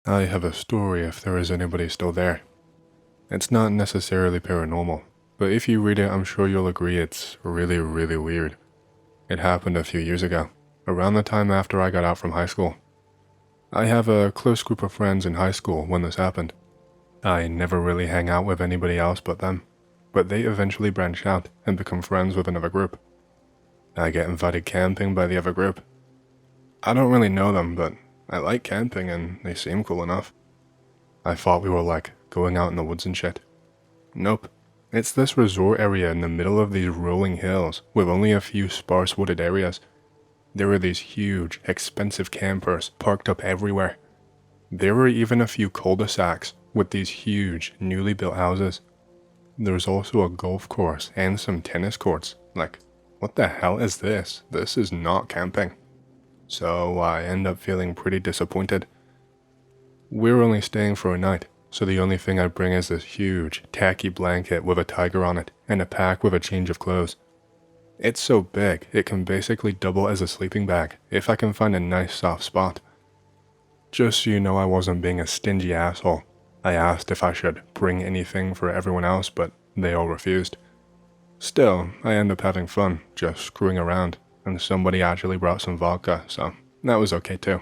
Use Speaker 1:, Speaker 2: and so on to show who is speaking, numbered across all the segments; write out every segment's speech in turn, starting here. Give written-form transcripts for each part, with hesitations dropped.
Speaker 1: I have a story if there is anybody still there. It's not necessarily paranormal, but if you read it, I'm sure you'll agree it's really, really weird. It happened a few years ago, around the time after I got out from high school. I have a close group of friends in high school when this happened. I never really hang out with anybody else but them, but they eventually branch out and become friends with another group. I get invited camping by the other group. I don't really know them, but I like camping and they seem cool enough. I thought we were like going out in the woods and shit. Nope. It's this resort area in the middle of these rolling hills with only a few sparse wooded areas. There were these huge, expensive campers parked up everywhere. There were even a few cul-de-sacs with these huge, newly built houses. There's also a golf course and some tennis courts. Like, what the hell is this? This is not camping. So I end up feeling pretty disappointed. We're only staying for a night, so the only thing I bring is this huge, tacky blanket with a tiger on it and a pack with a change of clothes. It's so big, it can basically double as a sleeping bag if I can find a nice soft spot. Just so you know I wasn't being a stingy asshole, I asked if I should bring anything for everyone else, but they all refused. Still, I end up having fun, just screwing around, and somebody actually brought some vodka, so that was okay too.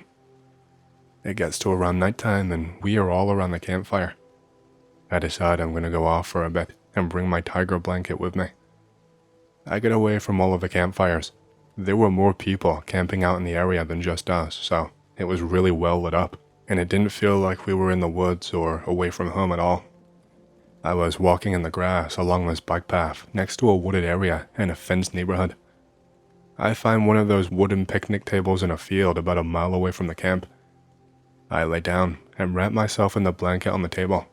Speaker 1: It gets to around nighttime and we are all around the campfire. I decide I'm gonna go off for a bit and bring my tiger blanket with me. I get away from all of the campfires. There were more people camping out in the area than just us, so it was really well lit up, and it didn't feel like we were in the woods or away from home at all. I was walking in the grass along this bike path next to a wooded area in a fenced neighborhood. I find one of those wooden picnic tables in a field about a mile away from the camp. I lay down and wrap myself in the blanket on the table.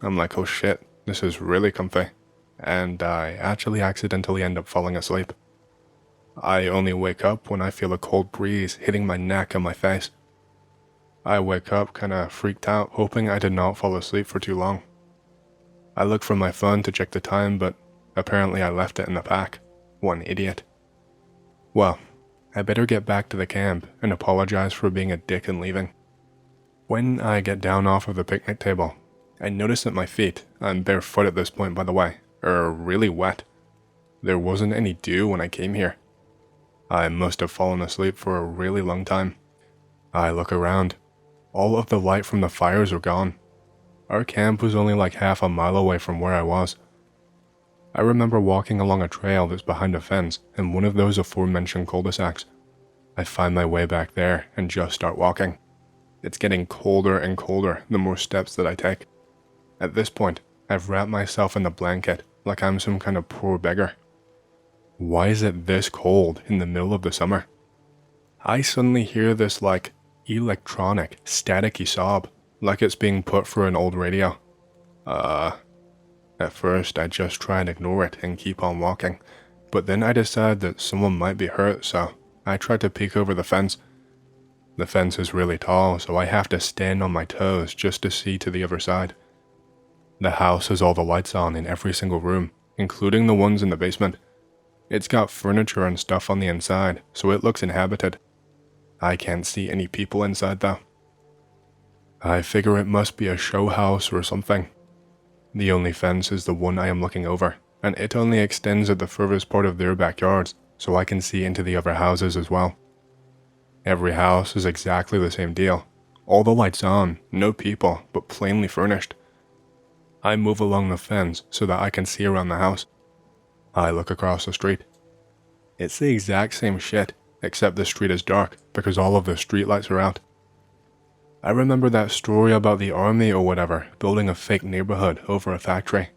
Speaker 1: I'm like, oh shit, this is really comfy. And I actually accidentally end up falling asleep. I only wake up when I feel a cold breeze hitting my neck and my face. I wake up kinda freaked out, hoping I did not fall asleep for too long. I look for my phone to check the time, but apparently I left it in the pack. One idiot. Well, I better get back to the camp and apologize for being a dick and leaving. When I get down off of the picnic table, I notice that my feet, I'm barefoot at this point by the way, are really wet. There wasn't any dew when I came here. I must have fallen asleep for a really long time. I look around. All of the light from the fires are gone. Our camp was only like half a mile away from where I was. I remember walking along a trail that's behind a fence in one of those aforementioned cul-de-sacs. I find my way back there and just start walking. It's getting colder and colder the more steps that I take. At this point, I've wrapped myself in the blanket like I'm some kind of poor beggar. Why is it this cold in the middle of the summer? I suddenly hear this like electronic, staticky sob, like it's being put through an old radio. At first I just try and ignore it and keep on walking, but then I decide that someone might be hurt, so I try to peek over the fence. The fence is really tall, so I have to stand on my toes just to see to the other side. The house has all the lights on in every single room, including the ones in the basement. It's got furniture and stuff on the inside, so it looks inhabited. I can't see any people inside though. I figure it must be a show house or something. The only fence is the one I am looking over, and it only extends at the furthest part of their backyards, so I can see into the other houses as well. Every house is exactly the same deal. All the lights on, no people, but plainly furnished. I move along the fence so that I can see around the house. I look across the street. It's the exact same shit, except the street is dark because all of the streetlights are out. I remember that story about the army or whatever building a fake neighborhood over a factory.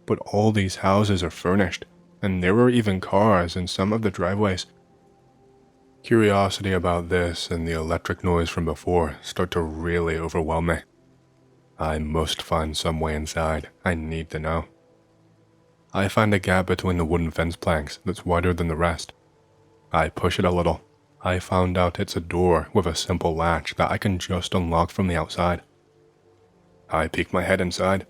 Speaker 1: But all these houses are furnished, and there were even cars in some of the driveways. Curiosity about this and the electric noise from before start to really overwhelm me. I must find some way inside. I need to know. I find a gap between the wooden fence planks that's wider than the rest. I push it a little. I found out it's a door with a simple latch that I can just unlock from the outside. I peek my head inside.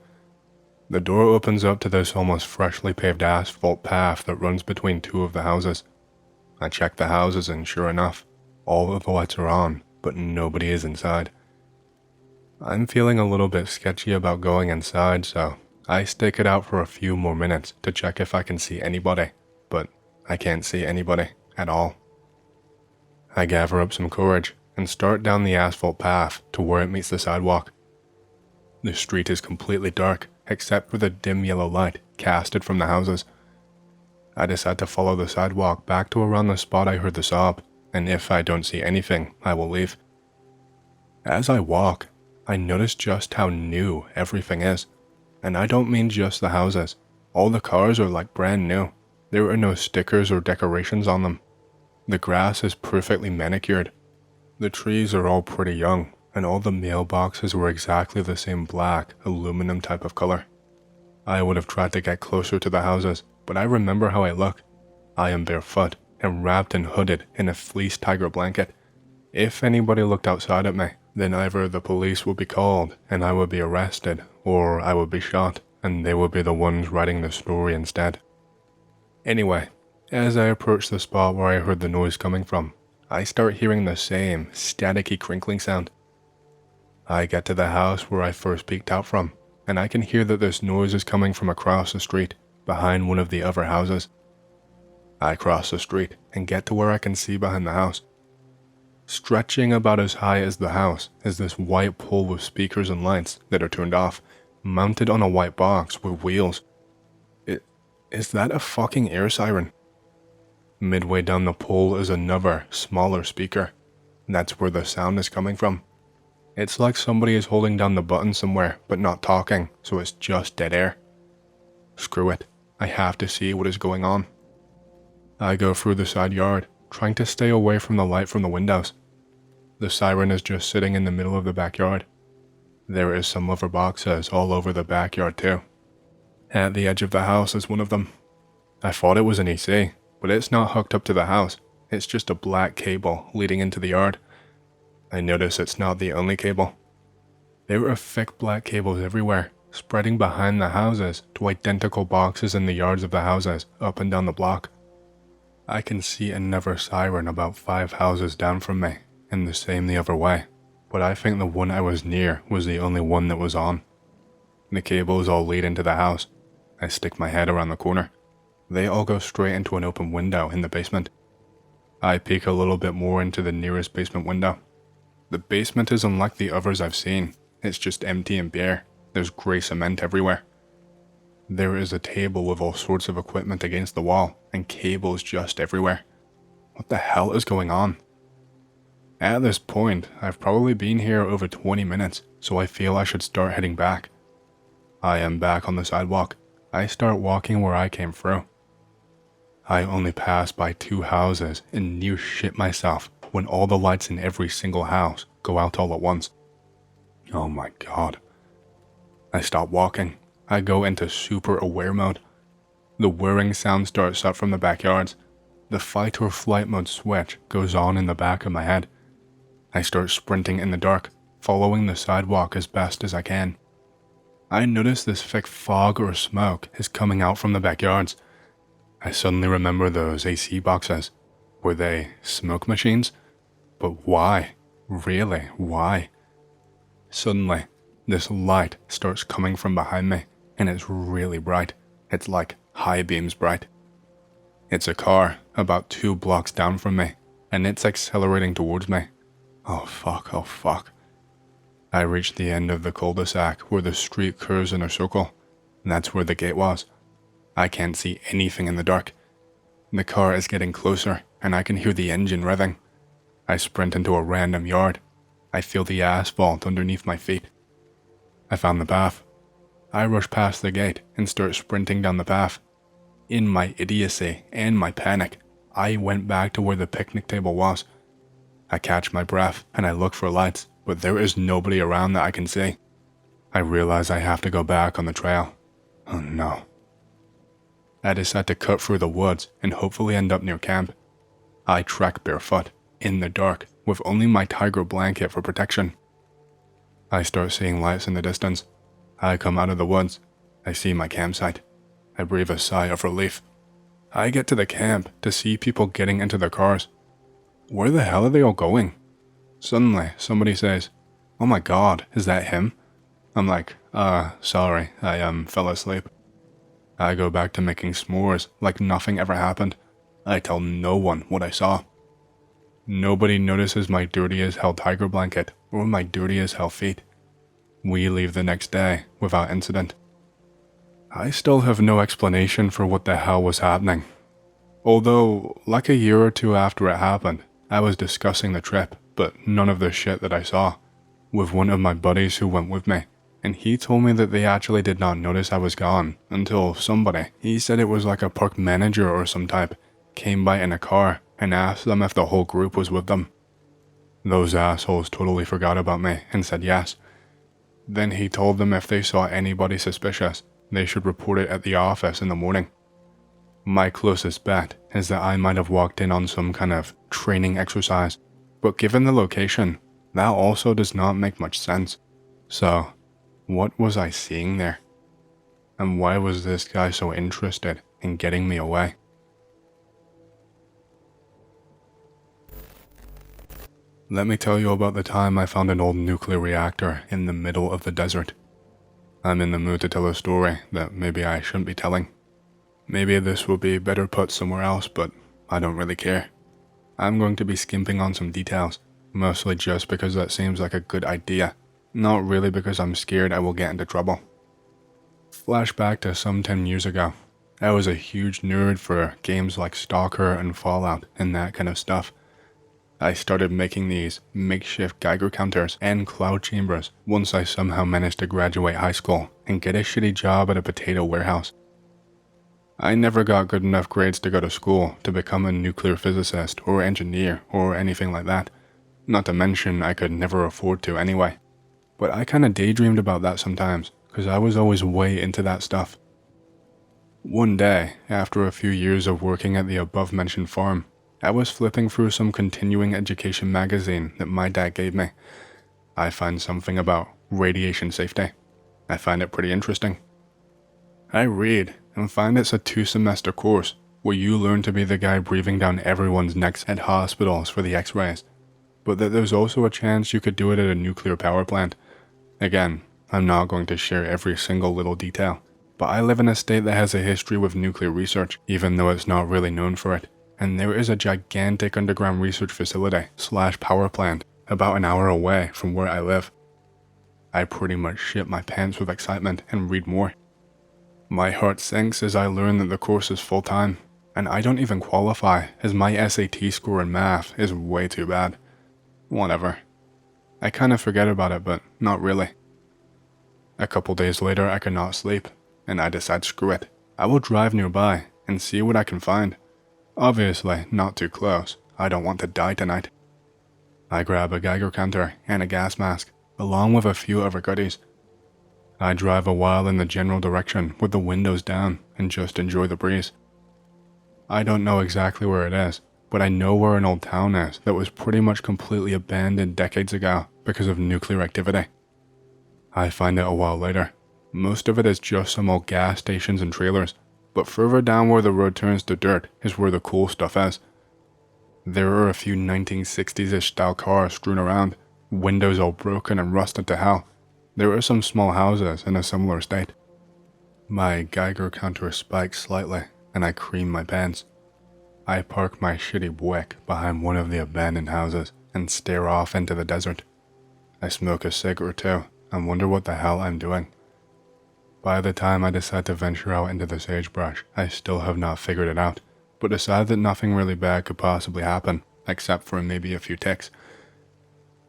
Speaker 1: The door opens up to this almost freshly paved asphalt path that runs between two of the houses. I check the houses and sure enough, all of the lights are on, but nobody is inside. I'm feeling a little bit sketchy about going inside, so I stick it out for a few more minutes to check if I can see anybody, but I can't see anybody at all. I gather up some courage and start down the asphalt path to where it meets the sidewalk. The street is completely dark except for the dim yellow light casted from the houses. I decide to follow the sidewalk back to around the spot I heard the sob, and if I don't see anything, I will leave. As I walk, I notice just how new everything is, and I don't mean just the houses. All the cars are like brand new. There are no stickers or decorations on them. The grass is perfectly manicured. The trees are all pretty young, and all the mailboxes were exactly the same black, aluminum type of color. I would have tried to get closer to the houses, but I remember how I look. I am barefoot and wrapped and hooded in a fleece tiger blanket. If anybody looked outside at me, then either the police would be called and I would be arrested, or I would be shot and they would be the ones writing the story instead. Anyway, as I approach the spot where I heard the noise coming from, I start hearing the same staticky crinkling sound. I get to the house where I first peeked out from, and I can hear that this noise is coming from across the street, behind one of the other houses. I cross the street and get to where I can see behind the house. Stretching about as high as the house is this white pole with speakers and lights that are turned off, mounted on a white box with wheels. Is that a fucking air siren? Midway down the pole is another, smaller speaker. That's where the sound is coming from. It's like somebody is holding down the button somewhere but not talking, so it's just dead air. Screw it, I have to see what is going on. I go through the side yard, trying to stay away from the light from the windows. The siren is just sitting in the middle of the backyard. There is some other boxes all over the backyard too. At the edge of the house is one of them. I thought it was an AC, but it's not hooked up to the house. It's just a black cable leading into the yard. I notice it's not the only cable. There are thick black cables everywhere, spreading behind the houses to identical boxes in the yards of the houses up and down the block. I can see another siren about 5 houses down from me, and the same the other way, but I think the one I was near was the only one that was on. The cables all lead into the house. I stick my head around the corner. They all go straight into an open window in the basement. I peek a little bit more into the nearest basement window. The basement is unlike the others I've seen. It's just empty and bare. There's grey cement everywhere. There is a table with all sorts of equipment against the wall, and cables just everywhere. What the hell is going on? At this point, I've probably been here over 20 minutes, so I feel I should start heading back. I am back on the sidewalk. I start walking where I came through. I only passed by 2 houses and near shit myself when all the lights in every single house go out all at once. Oh my god. I stop walking. I go into super aware mode. The whirring sound starts up from the backyards. The fight or flight mode switch goes on in the back of my head. I start sprinting in the dark, following the sidewalk as best as I can. I notice this thick fog or smoke is coming out from the backyards. I suddenly remember those AC boxes. Were they smoke machines? But why? Really, why? Suddenly, this light starts coming from behind me, and it's really bright. It's like high beams bright. It's a car about 2 blocks down from me, and it's accelerating towards me. Oh fuck, oh fuck. I reach the end of the cul-de-sac where the street curves in a circle. That's where the gate was. I can't see anything in the dark. The car is getting closer, and I can hear the engine revving. I sprint into a random yard. I feel the asphalt underneath my feet. I found the path. I rush past the gate and start sprinting down the path. In my idiocy and my panic, I went back to where the picnic table was. I catch my breath and I look for lights, but there is nobody around that I can see. I realize I have to go back on the trail. Oh no. I decide to cut through the woods and hopefully end up near camp. I trek barefoot, in the dark, with only my tiger blanket for protection. I start seeing lights in the distance. I come out of the woods. I see my campsite. I breathe a sigh of relief. I get to the camp to see people getting into their cars. Where the hell are they all going? Suddenly, somebody says, "Oh my god, is that him?" I'm like, sorry, I fell asleep. I go back to making s'mores like nothing ever happened. I tell no one what I saw. Nobody notices my dirty as hell tiger blanket or my dirty as hell feet. We leave the next day without incident. I still have no explanation for what the hell was happening. Although, like a year or two after it happened, I was discussing the trip, but none of the shit that I saw, with one of my buddies who went with me, and he told me that they actually did not notice I was gone until somebody, he said it was like a park manager or some type, came by in a car and asked them if the whole group was with them. Those assholes totally forgot about me and said yes. Then he told them if they saw anybody suspicious, they should report it at the office in the morning. My closest bet is that I might have walked in on some kind of training exercise, but given the location, that also does not make much sense. So, what was I seeing there? And why was this guy so interested in getting me away? Let me tell you about the time I found an old nuclear reactor in the middle of the desert. I'm in the mood to tell a story that maybe I shouldn't be telling. Maybe this will be better put somewhere else, but I don't really care. I'm going to be skimping on some details, mostly just because that seems like a good idea, not really because I'm scared I will get into trouble. Flashback to some 10 years ago. I was a huge nerd for games like Stalker and Fallout and that kind of stuff. I started making these makeshift Geiger counters and cloud chambers once I somehow managed to graduate high school and get a shitty job at a potato warehouse. I never got good enough grades to go to school to become a nuclear physicist or engineer or anything like that. Not to mention I could never afford to anyway. But I kinda daydreamed about that sometimes, because I was always way into that stuff. One day, after a few years of working at the above-mentioned farm, I was flipping through some continuing education magazine that my dad gave me. I find something about radiation safety. I find it pretty interesting. I read and find it's a 2-semester course where you learn to be the guy breathing down everyone's necks at hospitals for the x-rays, but that there's also a chance you could do it at a nuclear power plant. Again, I'm not going to share every single little detail, but I live in a state that has a history with nuclear research, even though it's not really known for it, and there is a gigantic underground research facility / power plant about an hour away from where I live. I pretty much shit my pants with excitement and read more. My heart sinks as I learn that the course is full-time, and I don't even qualify as my SAT score in math is way too bad. Whatever. I kinda forget about it, but not really. A couple days later I could not sleep, and I decide screw it. I will drive nearby and see what I can find. Obviously, not too close. I don't want to die tonight. I grab a Geiger counter and a gas mask, along with a few other goodies. I drive a while in the general direction with the windows down and just enjoy the breeze. I don't know exactly where it is, but I know where an old town is that was pretty much completely abandoned decades ago because of nuclear activity. I find it a while later. Most of it is just some old gas stations and trailers, but further down where the road turns to dirt is where the cool stuff is. There are a few 1960s-ish style cars strewn around, windows all broken and rusted to hell. There are some small houses in a similar state. My Geiger counter spikes slightly, and I cream my pants. I park my shitty Buick behind one of the abandoned houses and stare off into the desert. I smoke a cig or two and wonder what the hell I'm doing. By the time I decide to venture out into the sagebrush, I still have not figured it out, but decide that nothing really bad could possibly happen, except for maybe a few ticks.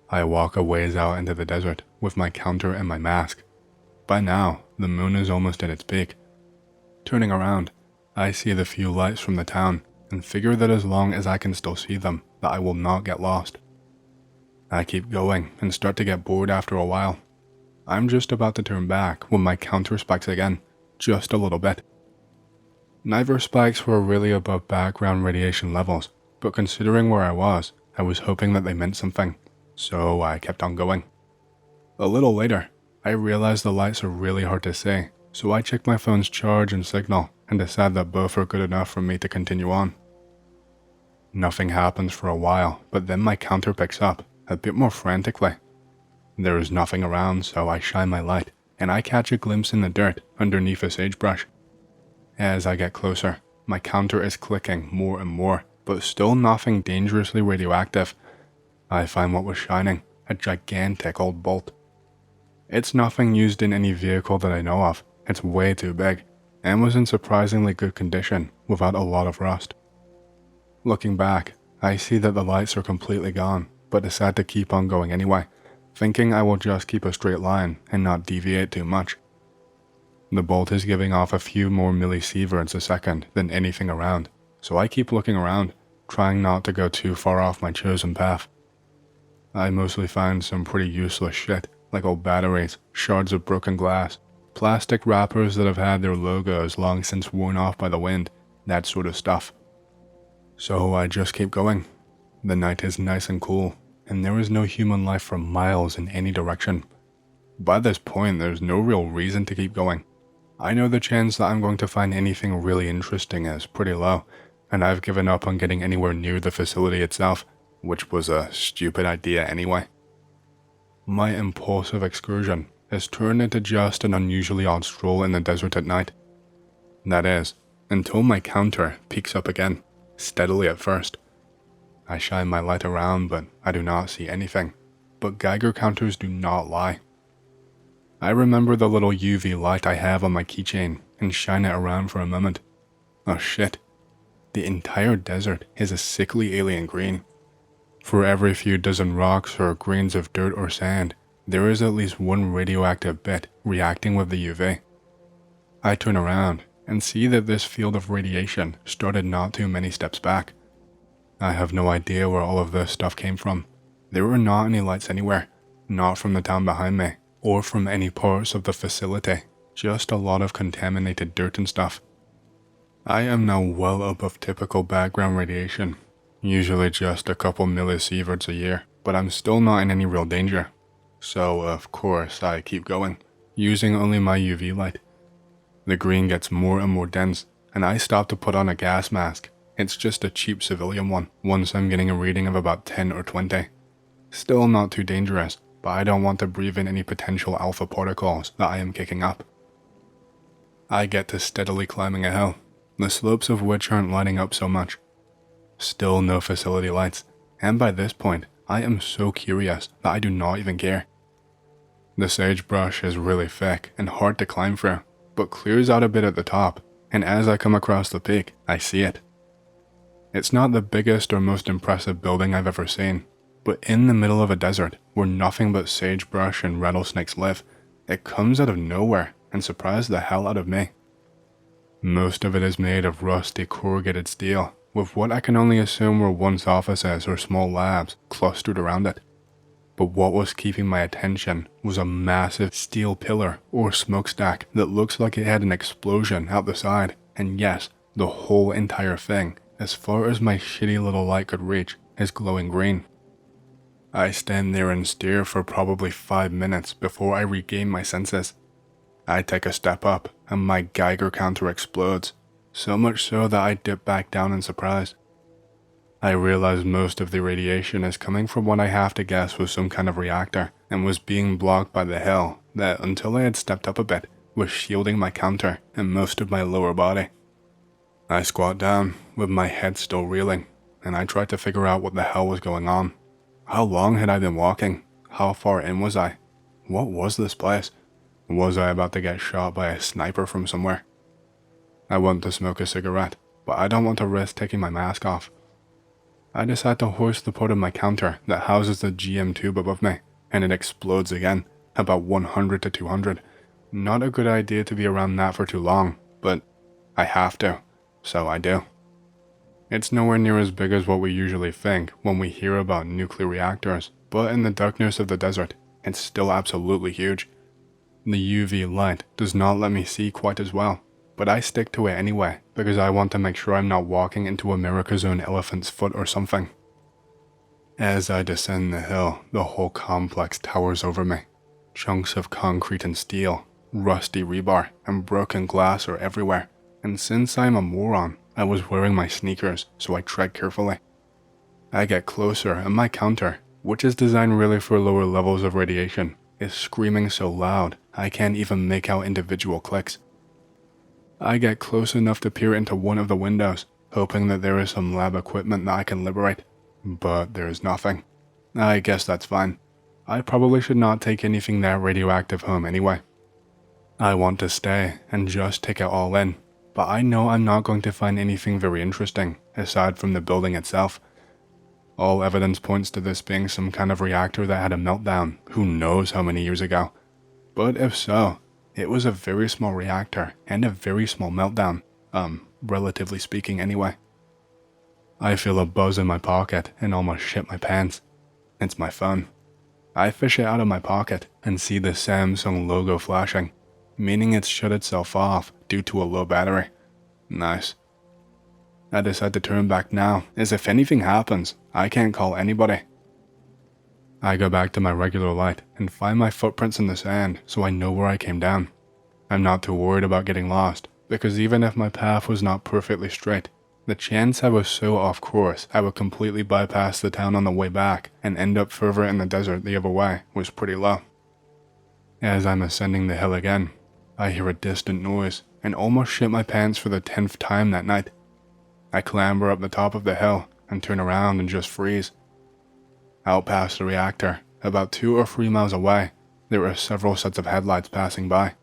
Speaker 1: I walk a ways out into the desert with my counter and my mask. By now, the moon is almost at its peak. Turning around, I see the few lights from the town and figure that as long as I can still see them, that I will not get lost. I keep going and start to get bored after a while. I'm just about to turn back when my counter spikes again, just a little bit. Neither spikes were really above background radiation levels, but considering where I was hoping that they meant something, so I kept on going. A little later, I realized the lights are really hard to see, so I check my phone's charge and signal and decide that both are good enough for me to continue on. Nothing happens for a while, but then my counter picks up, a bit more frantically. There is nothing around, so I shine my light, and I catch a glimpse in the dirt underneath a sagebrush. As I get closer, my counter is clicking more and more, but still nothing dangerously radioactive. I find what was shining, a gigantic old bolt. It's nothing used in any vehicle that I know of. It's way too big, and was in surprisingly good condition without a lot of rust. Looking back, I see that the lights are completely gone, but decide to keep on going anyway, thinking I will just keep a straight line and not deviate too much. The bolt is giving off a few more millisieverts a second than anything around, so I keep looking around, trying not to go too far off my chosen path. I mostly find some pretty useless shit, like old batteries, shards of broken glass, plastic wrappers that have had their logos long since worn off by the wind, that sort of stuff. So I just keep going. The night is nice and cool, and there is no human life for miles in any direction. By this point, there's no real reason to keep going. I know the chance that I'm going to find anything really interesting is pretty low, and I've given up on getting anywhere near the facility itself, which was a stupid idea anyway. My impulsive excursion has turned into just an unusually odd stroll in the desert at night. That is, until my counter peaks up again, steadily at first. I shine my light around, but I do not see anything. But Geiger counters do not lie. I remember the little UV light I have on my keychain and shine it around for a moment. Oh shit. The entire desert is a sickly alien green. For every few dozen rocks or grains of dirt or sand, there is at least one radioactive bit reacting with the UV. I turn around and see that this field of radiation started not too many steps back. I have no idea where all of this stuff came from. There were not any lights anywhere, not from the town behind me, or from any parts of the facility, just a lot of contaminated dirt and stuff. I am now well above typical background radiation, usually just a couple millisieverts a year, but I'm still not in any real danger. So of course I keep going, using only my UV light. The green gets more and more dense, and I stop to put on a gas mask. It's just a cheap civilian one, once I'm getting a reading of about 10 or 20. Still not too dangerous, but I don't want to breathe in any potential alpha particles that I am kicking up. I get to steadily climbing a hill, the slopes of which aren't lighting up so much. Still no facility lights, and by this point, I am so curious that I do not even care. The sagebrush is really thick and hard to climb through, but clears out a bit at the top, and as I come across the peak, I see it. It's not the biggest or most impressive building I've ever seen, but in the middle of a desert where nothing but sagebrush and rattlesnakes live, it comes out of nowhere and surprised the hell out of me. Most of it is made of rusty corrugated steel, with what I can only assume were once offices or small labs clustered around it. But what was keeping my attention was a massive steel pillar or smokestack that looks like it had an explosion out the side, and yes, the whole entire thing, as far as my shitty little light could reach, is glowing green. I stand there and stare for probably 5 minutes before I regain my senses. I take a step up and my Geiger counter explodes, so much so that I dip back down in surprise. I realize most of the radiation is coming from what I have to guess was some kind of reactor and was being blocked by the hill that, until I had stepped up a bit, was shielding my counter and most of my lower body. I squat down, with my head still reeling, and I tried to figure out what the hell was going on. How long had I been walking? How far in was I? What was this place? Was I about to get shot by a sniper from somewhere? I want to smoke a cigarette, but I don't want to risk taking my mask off. I decide to hoist the part of my counter that houses the GM tube above me, and it explodes again, about 100 to 200. Not a good idea to be around that for too long, but I have to. So I do. It's nowhere near as big as what we usually think when we hear about nuclear reactors, but in the darkness of the desert, it's still absolutely huge. The UV light does not let me see quite as well, but I stick to it anyway because I want to make sure I'm not walking into America's own elephant's foot or something. As I descend the hill, the whole complex towers over me. Chunks of concrete and steel, rusty rebar, and broken glass are everywhere. And since I'm a moron, I was wearing my sneakers, so I tread carefully. I get closer and my counter, which is designed really for lower levels of radiation, is screaming so loud I can't even make out individual clicks. I get close enough to peer into one of the windows, hoping that there is some lab equipment that I can liberate, but there is nothing. I guess that's fine. I probably should not take anything that radioactive home anyway. I want to stay and just take it all in, but I know I'm not going to find anything very interesting aside from the building itself. All evidence points to this being some kind of reactor that had a meltdown who knows how many years ago. But if so, it was a very small reactor and a very small meltdown, relatively speaking anyway. I feel a buzz in my pocket and almost shit my pants. It's my phone. I fish it out of my pocket and see the Samsung logo flashing, meaning it's shut itself off due to a low battery. Nice. I decide to turn back now, as if anything happens, I can't call anybody. I go back to my regular light and find my footprints in the sand so I know where I came down. I'm not too worried about getting lost, because even if my path was not perfectly straight, the chance I was so off course I would completely bypass the town on the way back and end up further in the desert the other way was pretty low. As I'm ascending the hill again, I hear a distant noise and almost shit my pants for the 10th time that night. I clamber up the top of the hill and turn around and just freeze. Out past the reactor, about 2 or 3 miles away, there are several sets of headlights passing by.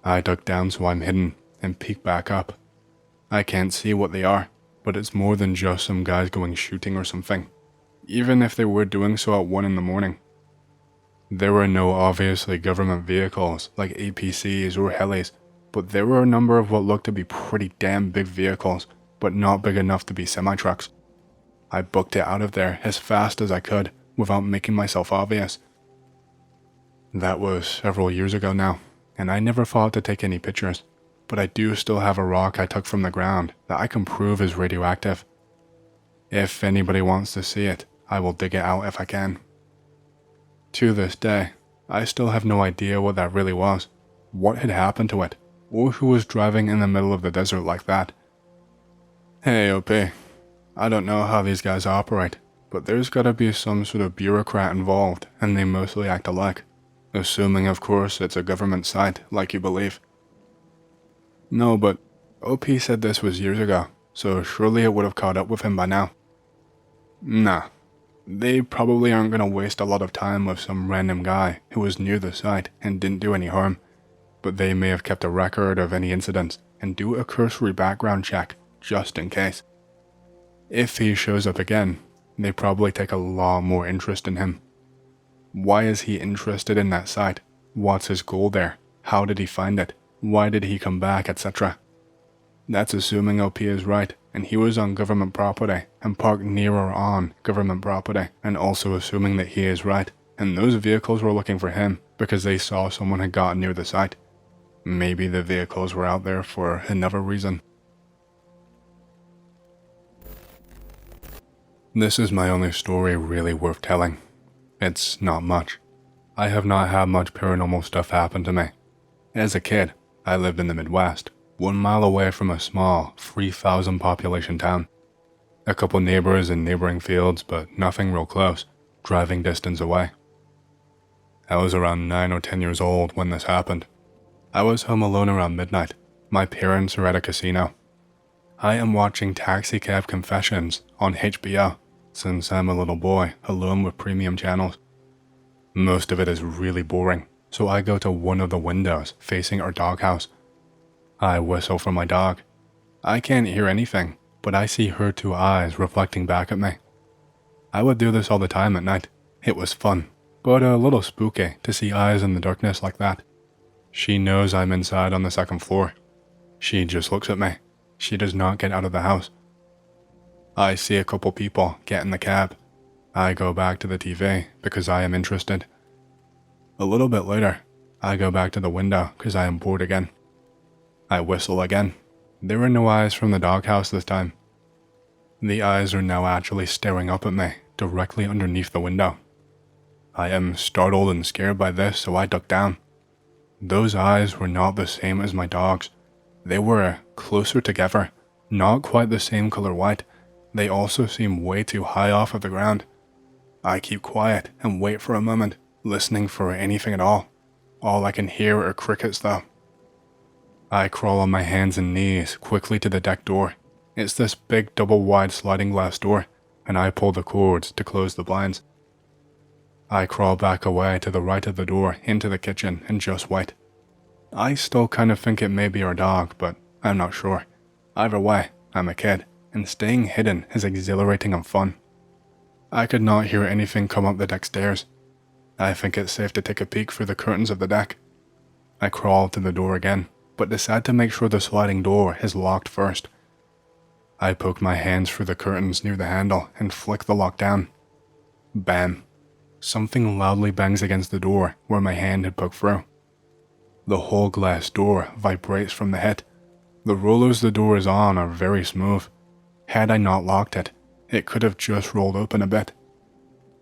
Speaker 1: I duck down so I'm hidden and peek back up. I can't see what they are, but it's more than just some guys going shooting or something, even if they were doing so at 1 in the morning. There were no obviously government vehicles like APCs or helis, but there were a number of what looked to be pretty damn big vehicles, but not big enough to be semi-trucks. I booked it out of there as fast as I could without making myself obvious. That was several years ago now, and I never thought to take any pictures, but I do still have a rock I took from the ground that I can prove is radioactive. If anybody wants to see it, I will dig it out if I can. To this day, I still have no idea what that really was, what had happened to it, or who was driving in the middle of the desert like that. Hey OP, I don't know how these guys operate, but there's gotta be some sort of bureaucrat involved and they mostly act alike, assuming of course it's a government site like you believe. No, but OP said this was years ago, so surely it would have caught up with him by now. Nah, they probably aren't gonna waste a lot of time with some random guy who was near the site and didn't do any harm, but they may have kept a record of any incidents and do a cursory background check just in case. If he shows up again, they probably take a lot more interest in him. Why is he interested in that site? What's his goal there? How did he find it? Why did he come back, etc.? That's assuming OP is right, and he was on government property and parked near or on government property, and also assuming that he is right, and those vehicles were looking for him because they saw someone had gotten near the site. Maybe the vehicles were out there for another reason. This is my only story really worth telling. It's not much. I have not had much paranormal stuff happen to me. As a kid, I lived in the Midwest, 1 mile away from a small, 3,000 population town. A couple neighbors in neighboring fields, but nothing real close, driving distance away. I was around 9 or 10 years old when this happened. I was home alone around midnight. My parents are at a casino. I am watching Taxi Cab Confessions on HBO, since I'm a little boy alone with premium channels. Most of it is really boring, so I go to one of the windows facing our doghouse. I whistle for my dog. I can't hear anything, but I see her 2 eyes reflecting back at me. I would do this all the time at night. It was fun, but a little spooky to see eyes in the darkness like that. She knows I'm inside on the 2nd floor. She just looks at me. She does not get out of the house. I see a couple people get in the cab. I go back to the TV because I am interested. A little bit later, I go back to the window because I am bored again. I whistle again. There are no eyes from the doghouse this time. The eyes are now actually staring up at me directly underneath the window. I am startled and scared by this, so I duck down. Those eyes were not the same as my dog's. They were closer together, not quite the same color white. They also seemed way too high off of the ground. I keep quiet and wait for a moment, listening for anything at all. All I can hear are crickets though. I crawl on my hands and knees quickly to the deck door. It's this big double-wide sliding glass door, and I pull the cords to close the blinds. I crawl back away to the right of the door into the kitchen and just wait. I still kind of think it may be our dog, but I'm not sure. Either way, I'm a kid, and staying hidden is exhilarating and fun. I could not hear anything come up the deck stairs. I think it's safe to take a peek through the curtains of the deck. I crawl to the door again, but decide to make sure the sliding door is locked first. I poke my hands through the curtains near the handle and flick the lock down. Bam. Something loudly bangs against the door where my hand had poked through. The whole glass door vibrates from the hit. The rollers the door is on are very smooth. Had I not locked it, it could have just rolled open a bit.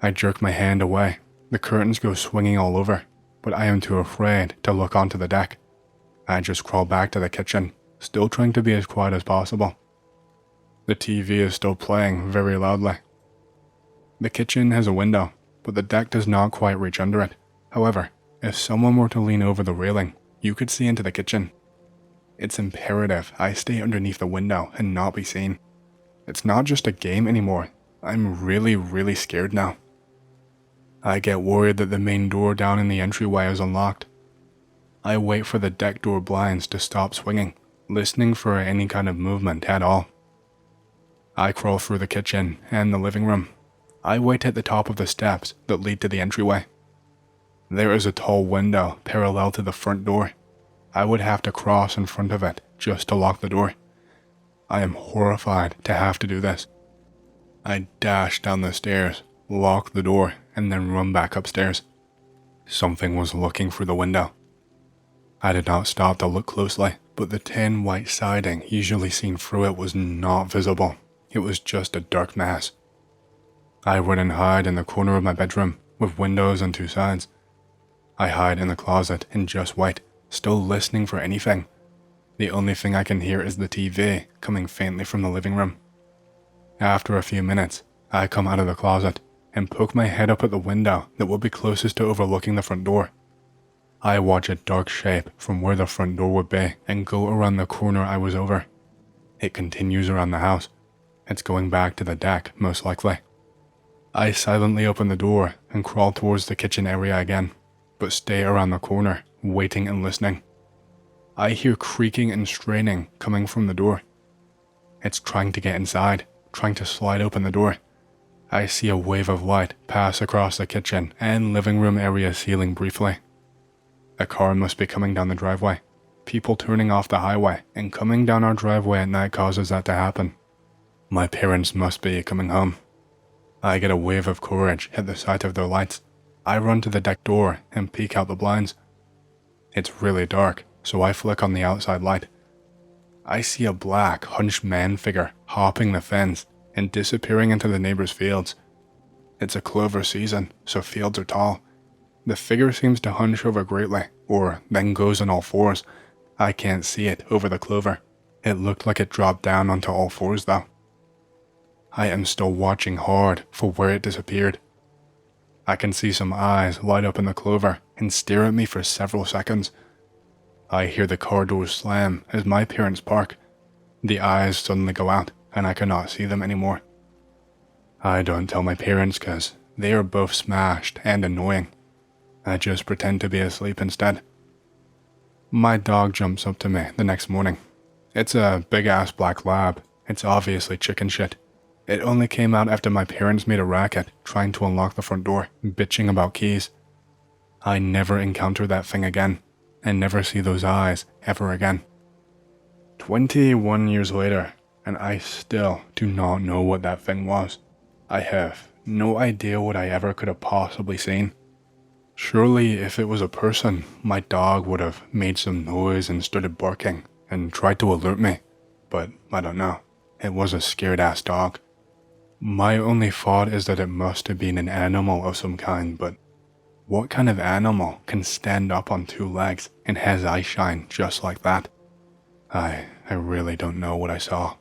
Speaker 1: I jerk my hand away. The curtains go swinging all over, but I am too afraid to look onto the deck. I just crawl back to the kitchen, still trying to be as quiet as possible. The TV is still playing very loudly. The kitchen has a window, but the deck does not quite reach under it. However, if someone were to lean over the railing, you could see into the kitchen. It's imperative I stay underneath the window and not be seen. It's not just a game anymore. I'm really scared now. I get worried that the main door down in the entryway is unlocked. I wait for the deck door blinds to stop swinging, listening for any kind of movement at all. I crawl through the kitchen and the living room. I wait at the top of the steps that lead to the entryway. There is a tall window parallel to the front door. I would have to cross in front of it just to lock the door. I am horrified to have to do this. I dash down the stairs, lock the door, and then run back upstairs. Something was looking through the window. I did not stop to look closely, but the tin white siding usually seen through it was not visible. It was just a dark mass. I run and hide in the corner of my bedroom, with windows on two sides. I hide in the closet and just wait, still listening for anything. The only thing I can hear is the TV coming faintly from the living room. After a few minutes, I come out of the closet and poke my head up at the window that will be closest to overlooking the front door. I watch a dark shape from where the front door would be and go around the corner I was over. It continues around the house. It's going back to the deck, most likely. I silently open the door and crawl towards the kitchen area again, but stay around the corner, waiting and listening. I hear creaking and straining coming from the door. It's trying to get inside, trying to slide open the door. I see a wave of light pass across the kitchen and living room area ceiling briefly. A car must be coming down the driveway. People turning off the highway and coming down our driveway at night causes that to happen. My parents must be coming home. I get a wave of courage at the sight of their lights. I run to the deck door and peek out the blinds. It's really dark, so I flick on the outside light. I see a black, hunched man figure hopping the fence and disappearing into the neighbor's fields. It's a clover season, so fields are tall. The figure seems to hunch over greatly, or then goes on all fours. I can't see it over the clover. It looked like it dropped down onto all fours though. I am still watching hard for where it disappeared. I can see some eyes light up in the clover and stare at me for several seconds. I hear the car doors slam as my parents park. The eyes suddenly go out and I cannot see them anymore. I don't tell my parents because they are both smashed and annoying. I just pretend to be asleep instead. My dog jumps up to me the next morning. It's a big-ass black lab. It's obviously chicken shit. It only came out after my parents made a racket trying to unlock the front door, bitching about keys. I never encounter that thing again, and never see those eyes ever again. 21 years later, and I still do not know what that thing was. I have no idea what I ever could have possibly seen. Surely if it was a person, my dog would have made some noise and started barking and tried to alert me, but I don't know. It was a scared-ass dog. My only thought is that it must have been an animal of some kind, but what kind of animal can stand up on two legs and has eyeshine just like that? I really don't know what I saw.